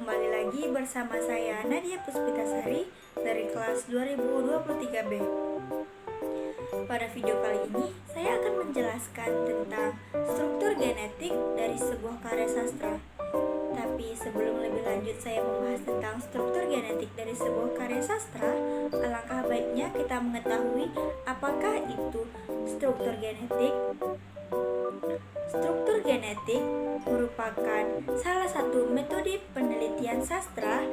kembali lagi bersama saya Nadia Puspitasari dari kelas 2023B. Pada video kali ini, saya akan menjelaskan tentang struktur genetik dari sebuah karya sastra. Tapi sebelum lebih lanjut saya membahas tentang struktur genetik dari sebuah karya sastra, alangkah baiknya kita mengetahui apakah itu struktur genetik. Struktur genetik merupakan salah satu metode penelitian sastra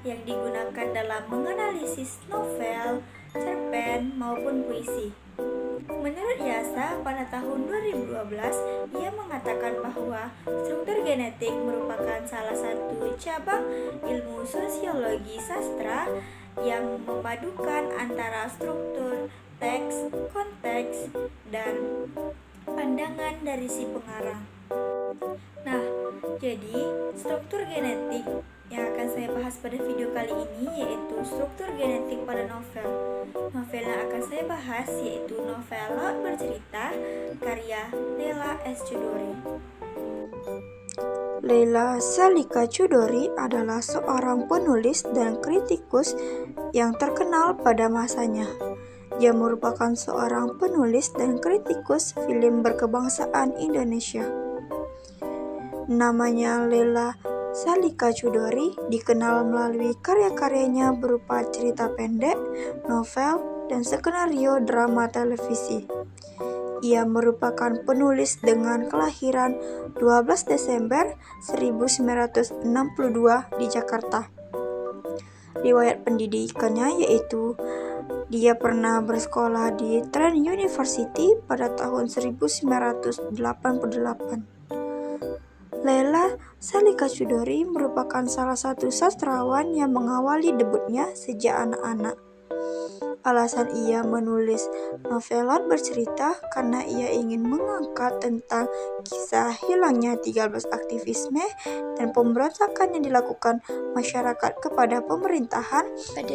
yang digunakan dalam menganalisis novel, cerpen, maupun puisi. Menurut Yasa, pada tahun 2012, ia mengatakan bahwa struktur genetik merupakan salah satu cabang ilmu sosiologi sastra yang memadukan antara struktur, teks, konteks, dan pandangan dari si pengarang. Nah, jadi struktur genetik yang akan saya bahas pada video kali ini yaitu struktur genetik pada novel. Novel yang akan saya bahas yaitu novel Laut Bercerita karya Leila S. Chudori. Leila Salika Chudori adalah seorang penulis dan kritikus yang terkenal pada masanya. Dia merupakan seorang penulis dan kritikus film berkebangsaan Indonesia. Namanya Leila Salika Chudori dikenal melalui karya-karyanya berupa cerita pendek, novel, dan skenario drama televisi. Ia merupakan penulis dengan kelahiran 12 Desember 1962 di Jakarta. Riwayat pendidikannya yaitu dia pernah bersekolah di Trent University pada tahun 1988. Leila Salika Chudori merupakan salah satu sastrawan yang mengawali debutnya sejak anak-anak. Alasan ia menulis novel Laut Bercerita karena ia ingin mengangkat tentang kisah hilangnya 13 aktivisme dan pemberontakan yang dilakukan masyarakat kepada pemerintahan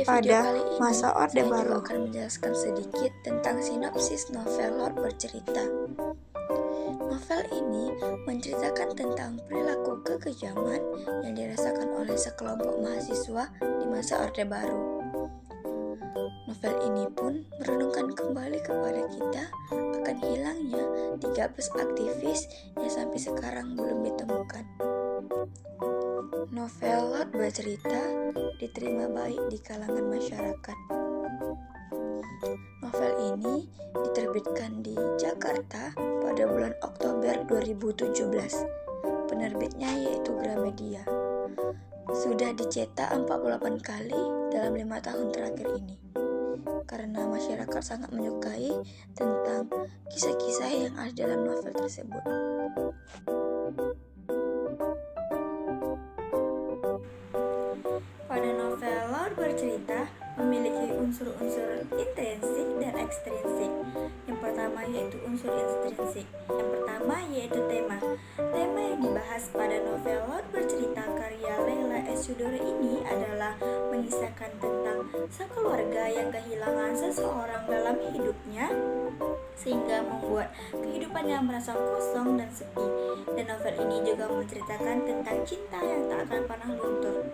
pada masa Orde Baru. Saya akan menjelaskan sedikit tentang sinopsis novel Laut Bercerita. Novel ini menceritakan tentang perilaku kekejaman yang dirasakan oleh sekelompok mahasiswa di masa Orde Baru. Novel ini pun merenungkan kembali kepada kita akan hilangnya 13 aktivis yang sampai sekarang belum ditemukan. Novel Laut Bercerita diterima baik di kalangan masyarakat. Novel ini diterbitkan di Jakarta pada bulan Oktober 2017. Penerbitnya yaitu Gramedia. Sudah dicetak 48 kali dalam 5 tahun terakhir ini. Karena masyarakat sangat menyukai tentang kisah-kisah yang ada dalam novel tersebut. Pada novel Laut Bercerita memiliki unsur-unsur intrinsik dan ekstrinsik. Yang pertama yaitu unsur intrinsik. Yang pertama yaitu tema. Tema yang dibahas pada novel Laut Bercerita karya Leila S. Chudori ini adalah mengisahkan tentang sekeluarga yang kehilangan seseorang dalam hidupnya sehingga membuat kehidupannya merasa kosong dan sepi. Dan novel ini juga menceritakan tentang cinta yang tak akan pernah luntur.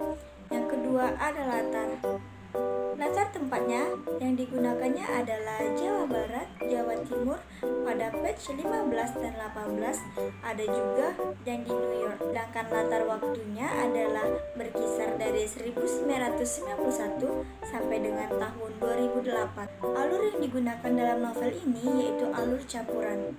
Yang kedua adalah latar tempatnya yang digunakannya adalah Jawa Barat, Jawa Timur pada page 15 dan 18, ada juga yang di New York. Sedangkan latar waktunya adalah berkisar dari 1991 sampai dengan tahun 2008. Alur yang digunakan dalam novel ini yaitu alur campuran.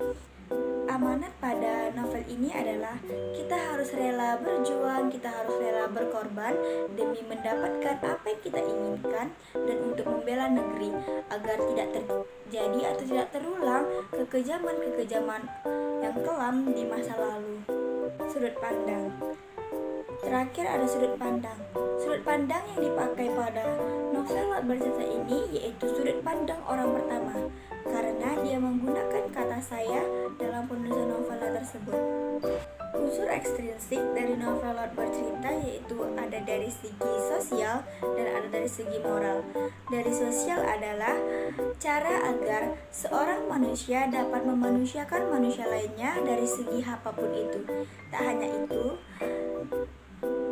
Amanat pada novel ini adalah kita harus rela berjuang, kita harus rela berkorban demi mendapatkan apa yang kita inginkan dan untuk membela negeri agar tidak terjadi atau tidak terulang kekejaman-kekejaman yang kelam di masa lalu. Sudut pandang. Terakhir ada sudut pandang. Sudut pandang yang dipakai pada novel Laut Bercerita ini yaitu sudut pandang orang pertama karena dia menggunakan kata saya dalam penulisan novelnya tersebut. Unsur ekstrinsik dari novel Laut Bercerita yaitu ada dari segi sosial dan ada dari segi moral. Dari sosial adalah cara agar seorang manusia dapat memanusiakan manusia lainnya dari segi apapun itu. Tak hanya itu,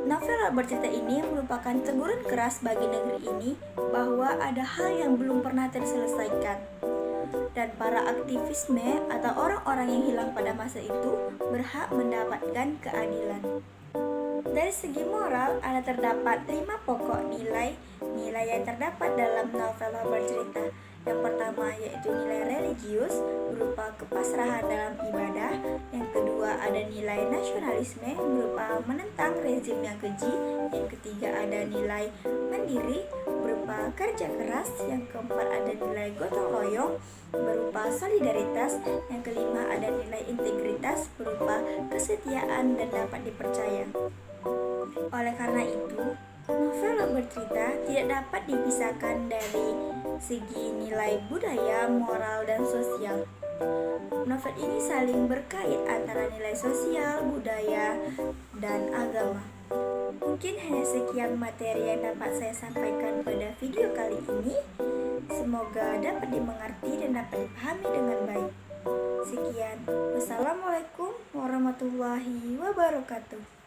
Novel bercerita ini merupakan teguran keras bagi negeri ini bahwa ada hal yang belum pernah terselesaikan, dan para aktivisme atau orang-orang yang hilang pada masa itu berhak mendapatkan keadilan. Dari segi moral, ada terdapat 5 pokok nilai yang terdapat dalam novel bercerita. Yang pertama yaitu nilai religius berupa kepasrahan dalam ibadah. Yang kedua ada nilai nasionalisme berupa menentang rezim yang keji. Yang ketiga ada nilai mandiri berupa kerja keras. Yang keempat ada nilai gotong royong berupa solidaritas. Yang kelima ada nilai integritas berupa kesetiaan dan dapat dipercaya. Oleh karena itu, novel bercerita tidak dapat dipisahkan dari segi nilai budaya, moral, dan sosial. Novel ini saling berkait antara nilai sosial, budaya, dan agama. Mungkin hanya sekian materi yang dapat saya sampaikan pada video kali ini. Semoga dapat dimengerti dan dapat dipahami dengan baik. Sekian, wassalamualaikum warahmatullahi wabarakatuh.